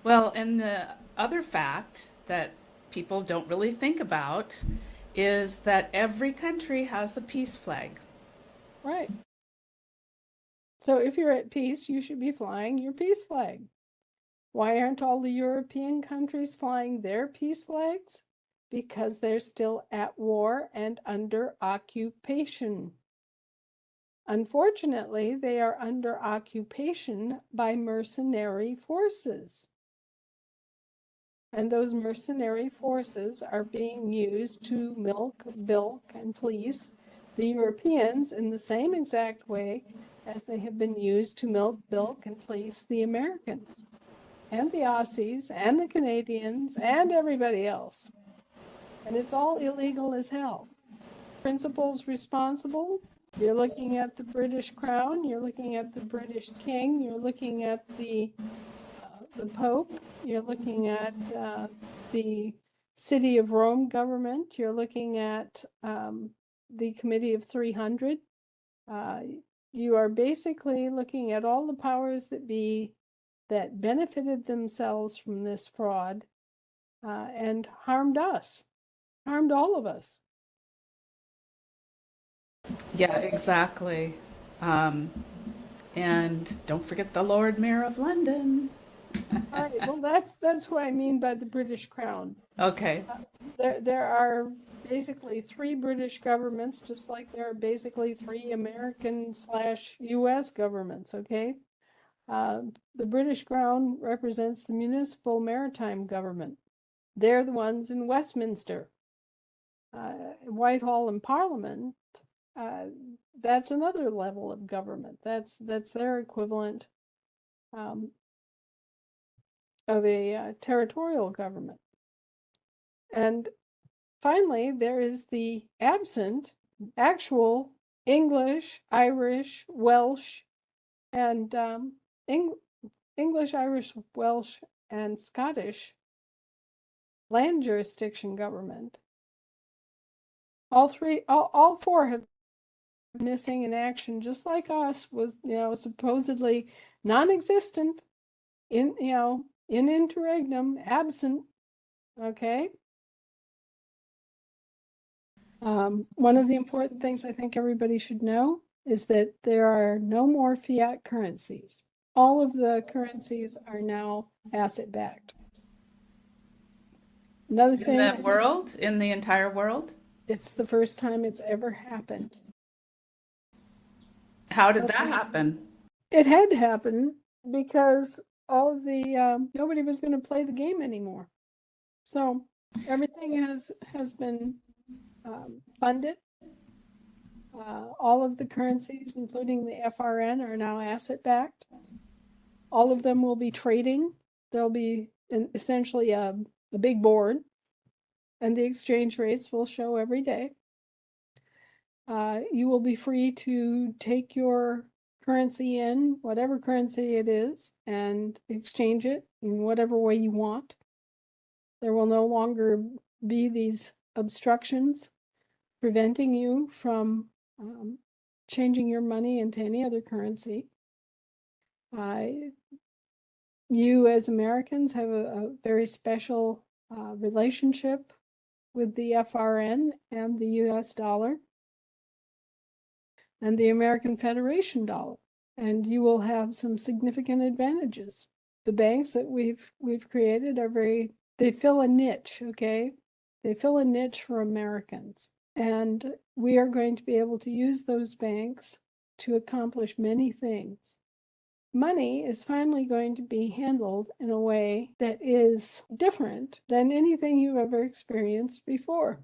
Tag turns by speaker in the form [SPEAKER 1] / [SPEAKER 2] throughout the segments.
[SPEAKER 1] Well, and the other fact that people don't really think about is that every country has a peace flag.
[SPEAKER 2] Right. So if you're at peace, you should be flying your peace flag. Why aren't all the European countries flying their peace flags? Because they're still at war and under occupation. Unfortunately, they are under occupation by mercenary forces. And those mercenary forces are being used to milk, bilk, and fleece the Europeans in the same exact way as they have been used to milk, bilk, and fleece the Americans and the Aussies and the Canadians and everybody else. And it's all illegal as hell. Principals responsible. You're looking at the British Crown, you're looking at the British King, you're looking at the Pope, you're looking at the City of Rome government, you're looking at the Committee of 300. You are basically looking at all the powers that be that benefited themselves from this fraud and harmed us, harmed all of us.
[SPEAKER 1] Yeah, exactly. Um, and don't forget the Lord Mayor of London.
[SPEAKER 2] All right, well, that's what I mean by the British Crown.
[SPEAKER 1] Okay.
[SPEAKER 2] There are basically three British governments, just like there are basically three American slash US governments, okay? The British Crown represents the municipal maritime government. They're the ones in Westminster, Whitehall, and Parliament. Uh, that's another level of government. That's their equivalent um, of a territorial government. And finally, there is the absent actual English, Irish, Welsh, and Eng- English, Irish, Welsh, and Scottish land jurisdiction government. All four have missing in action, just like us, was supposedly non-existent in interregnum, absent. Okay. One of the important things I think everybody should know is that there are no more fiat currencies. All of the currencies are now asset backed. Another
[SPEAKER 1] In the
[SPEAKER 2] thing,
[SPEAKER 1] world, in the entire world?
[SPEAKER 2] it's the first time it's ever happened.
[SPEAKER 1] How did that happen?
[SPEAKER 2] It had to happen because all of the nobody was going to play the game anymore. So everything has been funded. All of the currencies, including the FRN, are now asset backed. All of them will be trading. There'll be essentially a big board, and the exchange rates will show every day. You will be free to take your currency in, whatever currency it is, and exchange it in whatever way you want. There will no longer be these obstructions preventing you from changing your money into any other currency. You, as Americans, have a very special relationship with the FRN and the US dollar and the American Federation dollar, and you will have some significant advantages. The banks that we've created are they fill a niche, okay? They fill a niche for Americans. And we are going to be able to use those banks to accomplish many things. Money is finally going to be handled in a way that is different than anything you've ever experienced before.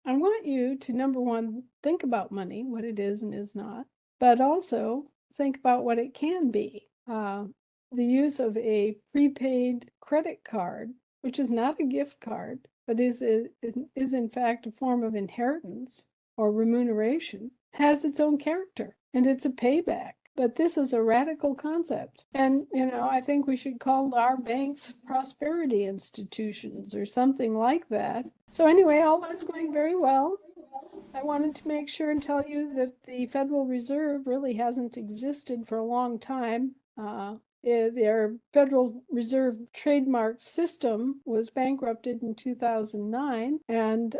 [SPEAKER 2] I want you to, number one, think about money, what it is and is not, but also think about what it can be. The use of a prepaid credit card, which is not a gift card, but is in fact a form of inheritance or remuneration, has its own character, and it's a payback. But this is a radical concept. And, I think we should call our banks prosperity institutions or something like that. So, anyway, all that's going very well. I wanted to make sure and tell you that the Federal Reserve really hasn't existed for a long time. Their Federal Reserve trademark system was bankrupted in 2009, and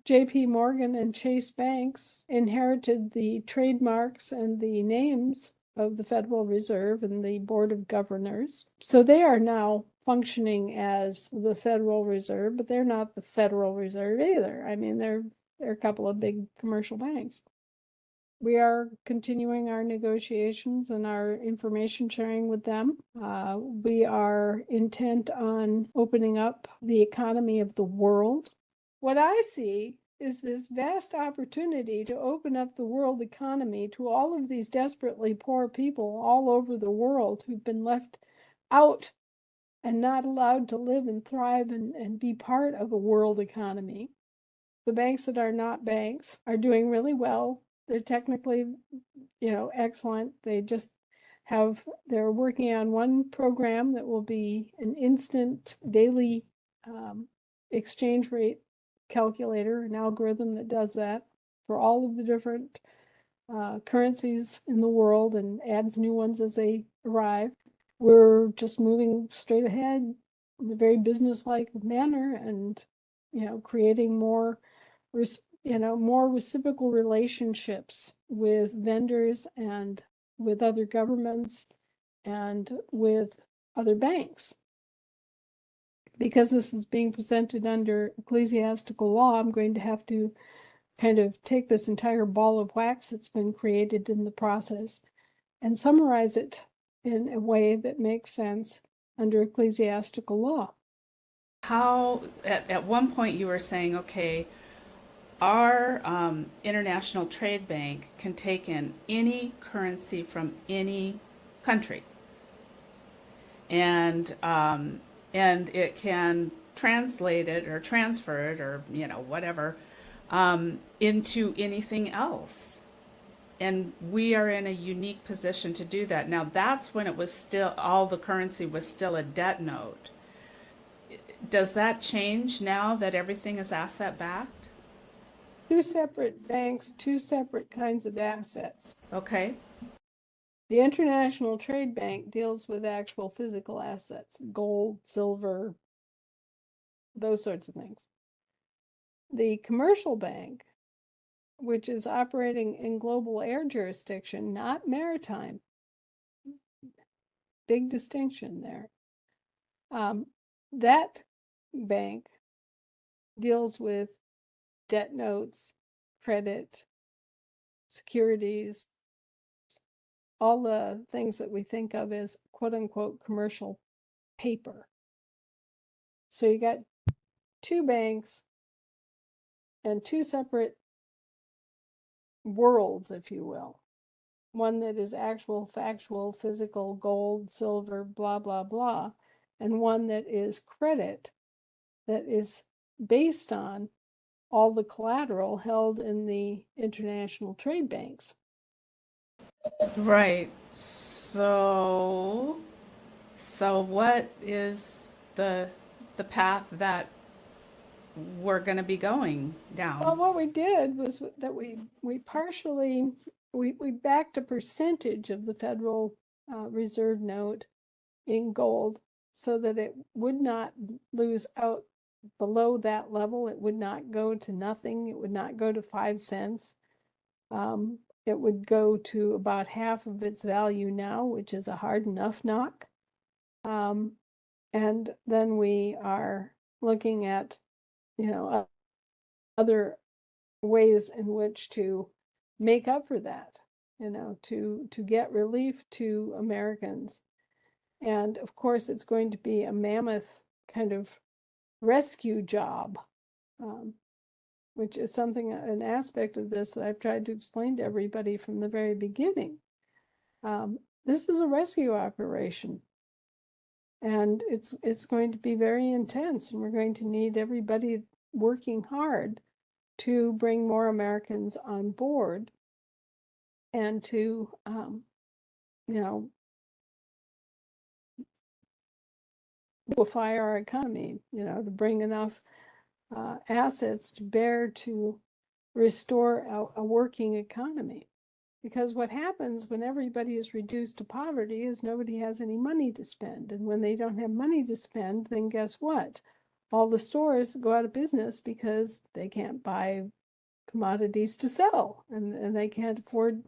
[SPEAKER 2] JP Morgan and Chase banks inherited the trademarks and the names of the Federal Reserve and the Board of Governors. So they are now functioning as the Federal Reserve, but they're not the Federal Reserve either. I mean, they're a couple of big commercial banks. We are continuing our negotiations and our information sharing with them. We are intent on opening up the economy of the world. What I see is this vast opportunity to open up the world economy to all of these desperately poor people all over the world who've been left out and not allowed to live and thrive and be part of a world economy. The banks that are not banks are doing really well. They're technically, excellent. They're working on one program that will be an instant daily exchange rate calculator, an algorithm that does that for all of the different currencies in the world and adds new ones as they arrive. We're just moving straight ahead in a very business-like manner and, creating more reciprocal relationships with vendors and with other governments and with other banks. Because this is being presented under ecclesiastical law, I'm going to have to kind of take this entire ball of wax that's been created in the process and summarize it in a way that makes sense under ecclesiastical law.
[SPEAKER 1] How, at one point you were saying, okay, our International Trade Bank can take in any currency from any country, and it can translate it or transfer it or whatever into anything else. And we are in a unique position to do that. Now that's when it was still, all the currency was still a debt note. Does that change now that everything is asset backed?
[SPEAKER 2] Two separate banks, two separate kinds of assets.
[SPEAKER 1] Okay.
[SPEAKER 2] The International Trade Bank deals with actual physical assets, gold, silver, those sorts of things. The commercial bank, which is operating in global air jurisdiction, not maritime, big distinction there. That bank deals with debt notes, credit, securities, all the things that we think of as quote unquote commercial paper. So you got two banks and two separate worlds, if you will. One that is actual, factual, physical, gold, silver, blah, blah, blah, and one that is credit that is based on all the collateral held in the international trade banks.
[SPEAKER 1] Right. So what is the path that we're going to be going down?
[SPEAKER 2] Well, what we did was that we partially we backed a percentage of the Federal Reserve note in gold so that it would not lose out below that level. It would not go to nothing. It would not go to 5 cents. It would go to about half of its value now, which is a hard enough knock. And then we are looking at, other ways in which to make up for that, to get relief to Americans. And of course, it's going to be a mammoth kind of rescue job, which is an aspect of this that I've tried to explain to everybody from the very beginning. This is a rescue operation, and it's going to be very intense, and we're going to need everybody working hard to bring more Americans on board and to, liquefy our economy, to bring enough assets to bear to restore a working economy. Because what happens when everybody is reduced to poverty is nobody has any money to spend. And when they don't have money to spend, then guess what? All the stores go out of business because they can't buy commodities to sell, and they can't afford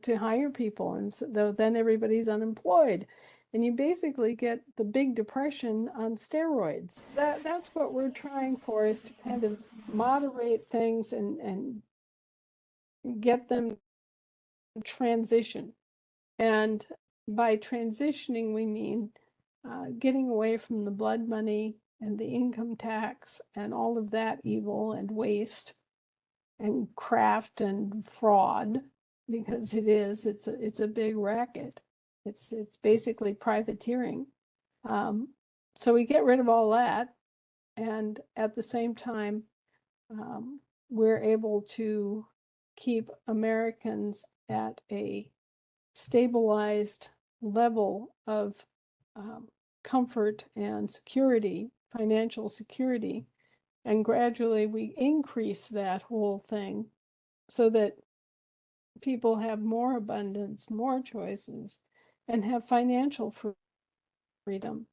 [SPEAKER 2] to hire people. And so then everybody's unemployed. And you basically get the big depression on steroids. That's what we're trying for, is to kind of moderate things and get them to transition. And by transitioning, we mean getting away from the blood money and the income tax and all of that evil and waste and craft and fraud, because it's a big racket. It's basically privateering. So we get rid of all that, and at the same time, we're able to keep Americans at a stabilized level of comfort and security, financial security, and gradually we increase that whole thing so that people have more abundance, more choices, and have financial freedom.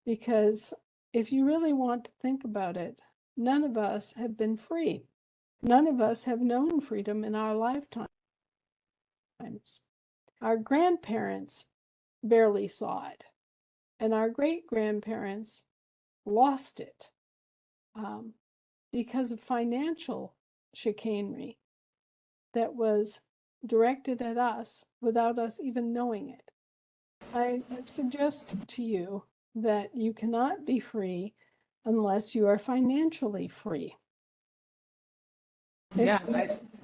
[SPEAKER 2] Because if you really want to think about it, none of us have been free. None of us have known freedom in our lifetimes. Our grandparents barely saw it, and our great-grandparents lost it because of financial chicanery that was directed at us without us even knowing it. I suggest to you that you cannot be free unless you are financially free.
[SPEAKER 1] Yeah,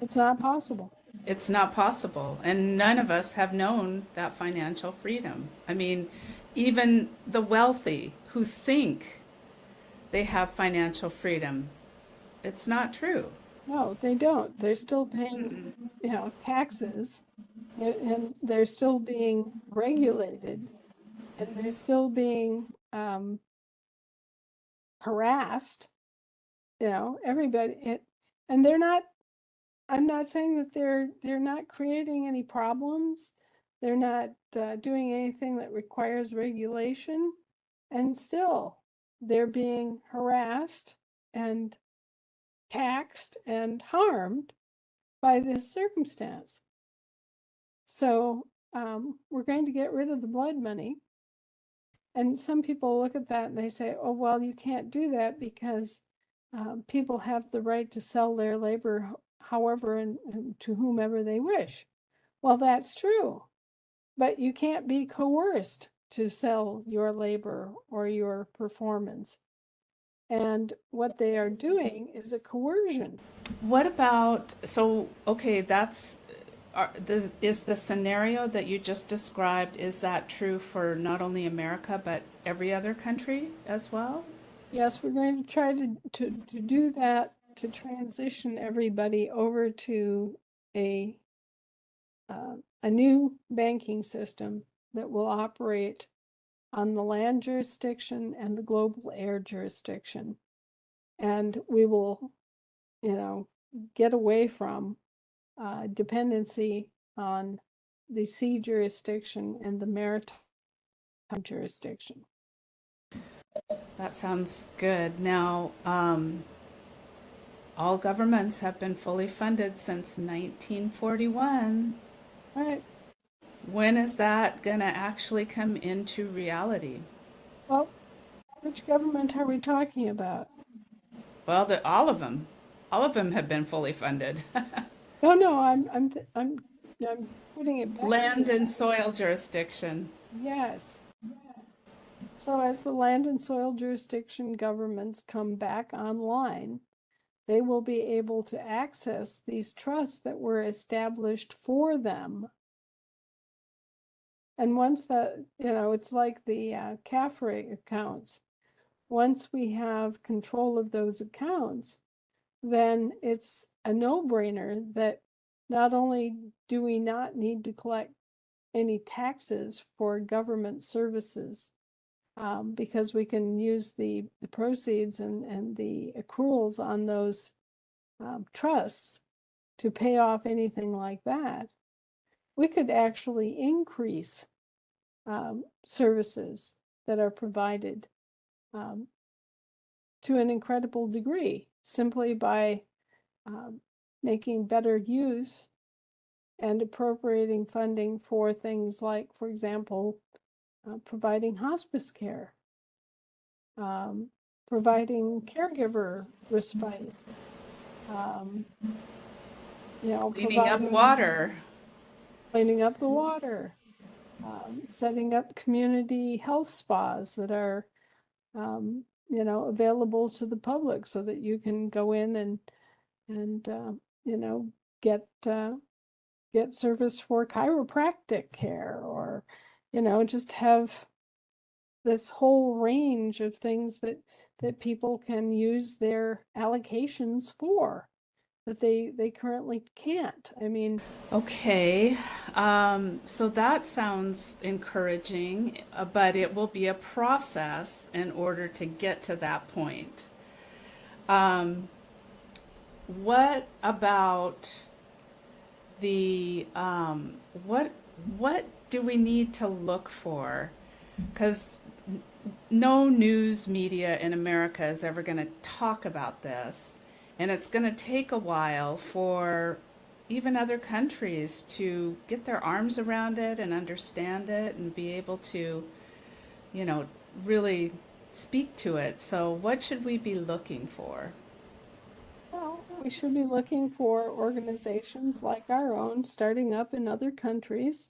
[SPEAKER 2] It's not possible.
[SPEAKER 1] it's not possible. And none of us have known that financial freedom. I mean, even the wealthy who think they have financial freedom, it's not true.
[SPEAKER 2] No, they don't. They're still paying, taxes, and they're still being regulated, and they're still being harassed. Everybody, and they're not. I'm not saying that they're not creating any problems. They're not doing anything that requires regulation, and still they're being harassed and taxed and harmed by this circumstance. So we're going to get rid of the blood money. And some people look at that and they say, oh, well, you can't do that because people have the right to sell their labor however and to whomever they wish. Well, that's true, but you can't be coerced to sell your labor or your performance. And what they are doing is a coercion.
[SPEAKER 1] What about, okay, is the scenario that you just described, is that true for not only America, but every other country as well?
[SPEAKER 2] Yes, we're going to try to do that, to transition everybody over to a new banking system that will operate on the land jurisdiction and the global air jurisdiction. And we will, get away from dependency on the sea jurisdiction and the maritime jurisdiction.
[SPEAKER 1] That sounds good. Now, all governments have been fully funded since 1941.
[SPEAKER 2] All right.
[SPEAKER 1] When is that going to actually come into reality?
[SPEAKER 2] Well, which government are we talking about?
[SPEAKER 1] Well, all of them have been fully funded.
[SPEAKER 2] No, I'm putting it back.
[SPEAKER 1] Land and soil jurisdiction.
[SPEAKER 2] Yes. So as the land and soil jurisdiction governments come back online, they will be able to access these trusts that were established for them. And once it's like the CAFRE accounts. Once we have control of those accounts, then it's a no-brainer that not only do we not need to collect any taxes for government services, because we can use the proceeds and the accruals on those trusts to pay off anything like that. we could actually increase services that are provided to an incredible degree simply by making better use and appropriating funding for things like, for example, providing hospice care, providing caregiver respite,
[SPEAKER 1] Cleaning up water.
[SPEAKER 2] Cleaning up the water, setting up community health spas that are, available to the public so that you can go in and get service for chiropractic care, or, just have this whole range of things that people can use their allocations for that they currently can't. I mean,
[SPEAKER 1] Okay, so that sounds encouraging, but it will be a process in order to get to that point. What about the what do we need to look for? Because no news media in America is ever going to talk about this, and it's going to take a while for even other countries to get their arms around it and understand it and be able to, really speak to it. So, what should we be looking for?
[SPEAKER 2] well, we should be looking for organizations like our own starting up in other countries,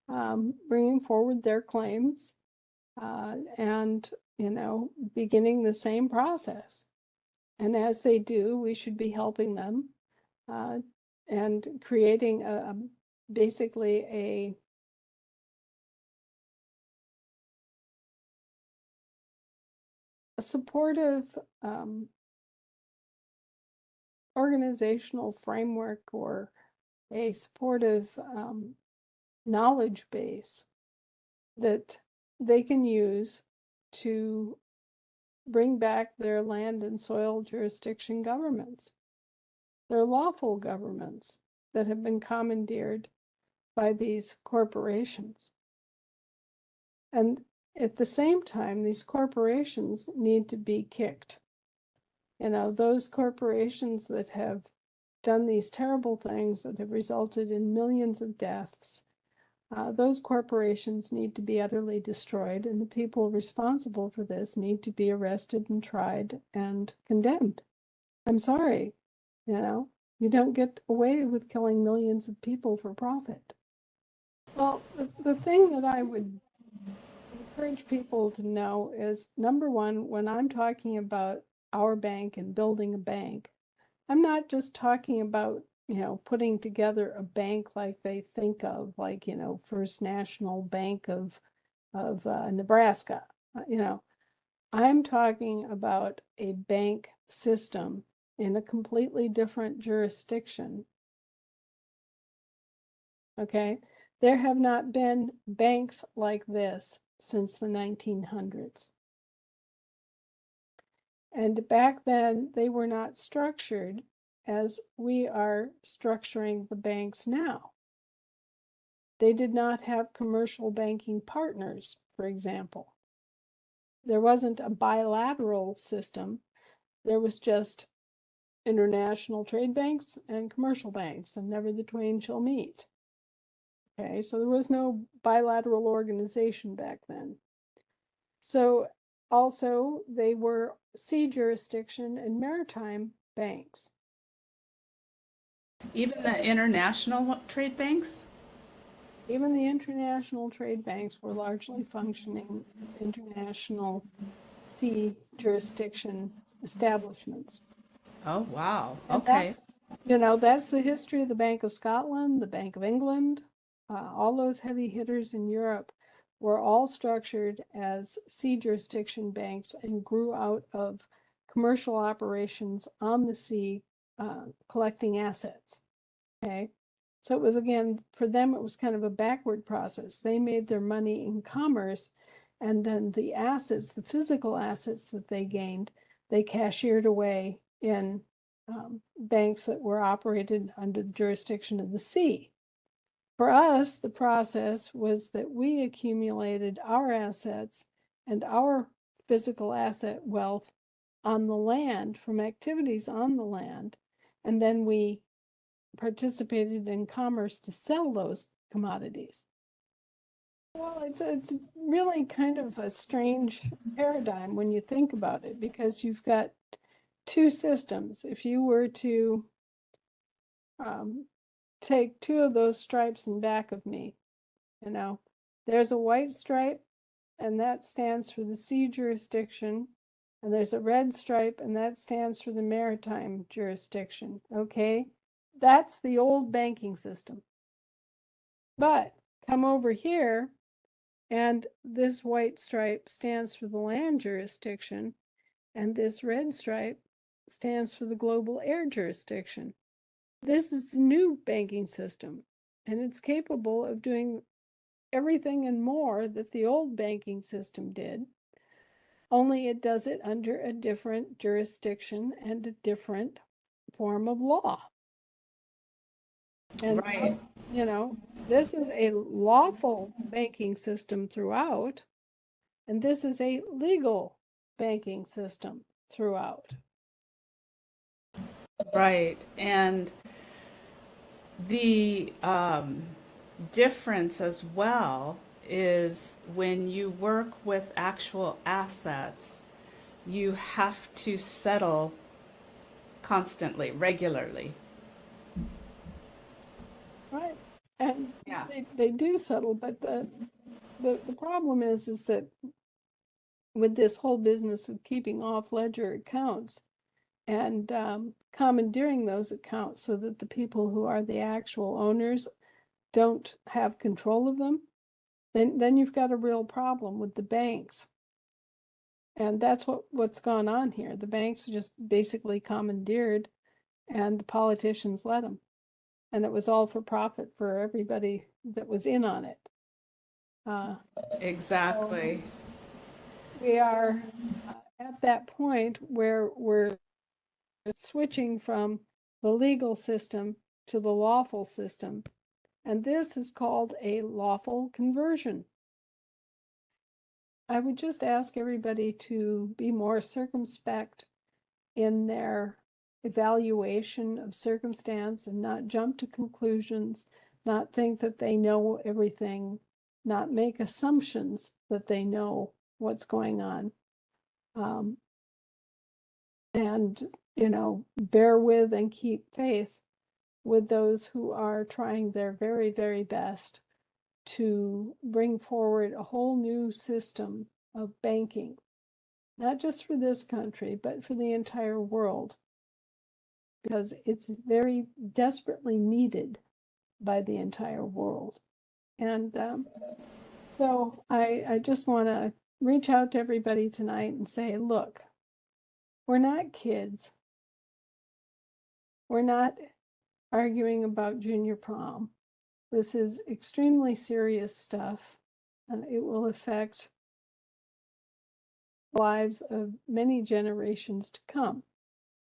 [SPEAKER 2] bringing forward their claims, and, beginning the same process. And as they do, we should be helping them and creating basically a supportive organizational framework, or a supportive knowledge base that they can use to bring back their land and soil jurisdiction governments, their lawful governments that have been commandeered by these corporations. And at the same time, these corporations need to be kicked. Those corporations that have done these terrible things that have resulted in millions of deaths, those corporations need to be utterly destroyed, and the people responsible for this need to be arrested and tried and condemned. I'm sorry, you don't get away with killing millions of people for profit. Well, the thing that I would encourage people to know is, number one, when I'm talking about our bank and building a bank, I'm not just talking about, putting together a bank like they think of, like, First National Bank of Nebraska. I'm talking about a bank system in a completely different jurisdiction. Okay, there have not been banks like this since the 1900s. And back then, they were not structured as we are structuring the banks now. They did not have commercial banking partners, for example. There wasn't a bilateral system. There was just international trade banks and commercial banks, and never the twain shall meet. Okay, so there was no bilateral organization back then. So also, they were sea jurisdiction and maritime banks.
[SPEAKER 1] Even the international trade banks?
[SPEAKER 2] Even the international trade banks were largely functioning as international sea jurisdiction establishments.
[SPEAKER 1] Oh, wow.
[SPEAKER 2] And
[SPEAKER 1] Okay.
[SPEAKER 2] that's the history of the Bank of Scotland, the Bank of England. All those heavy hitters in Europe were all structured as sea jurisdiction banks and grew out of commercial operations on the sea, collecting assets. Okay. So it was, again, for them, it was kind of a backward process. They made their money in commerce, and then the assets, the physical assets that they gained, they cashiered away in banks that were operated under the jurisdiction of the sea. For us, the process was that we accumulated our assets and our physical asset wealth on the land from activities on the land, and then we participated in commerce to sell those commodities. Well, it's really kind of a strange paradigm when you think about it, because you've got two systems. If you were to take two of those stripes in back of me, there's a white stripe, and that stands for the sea jurisdiction, and there's a red stripe, and that stands for the maritime jurisdiction. Okay, that's the old banking system. But come over here, and this white stripe stands for the land jurisdiction, and this red stripe stands for the global air jurisdiction. This is the new banking system, and it's capable of doing everything and more that the old banking system did, only it does it under a different jurisdiction and a different form of law. And,
[SPEAKER 1] Right.
[SPEAKER 2] this is a lawful banking system throughout, and this is a legal banking system throughout.
[SPEAKER 1] Right. And the difference as well is when you work with actual assets, you have to settle constantly, regularly.
[SPEAKER 2] Right. And
[SPEAKER 1] Yeah.
[SPEAKER 2] they do settle, but the problem is that with this whole business of keeping off ledger accounts and commandeering those accounts so that the people who are the actual owners don't have control of them, then you've got a real problem with the banks. And that's what's gone on here. The banks are just basically commandeered, and the politicians let them. And it was all for profit for everybody that was in on it.
[SPEAKER 1] Exactly.
[SPEAKER 2] So we are at that point where we're switching from the legal system to the lawful system. And this is called a lawful conversion. I would just ask everybody to be more circumspect in their evaluation of circumstance and not jump to conclusions, not think that they know everything, not make assumptions that they know what's going on. And, bear with and keep faith with those who are trying their very, very best to bring forward a whole new system of banking, not just for this country, but for the entire world, because it's very desperately needed by the entire world. And so I just want to reach out to everybody tonight and say, look, we're not kids. We're not arguing about junior prom. This is extremely serious stuff, and it will affect the lives of many generations to come.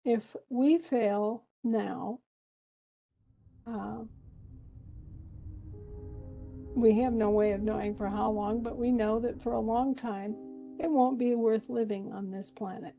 [SPEAKER 2] If we fail now, we have no way of knowing for how long, but we know that for a long time, it won't be worth living on this planet.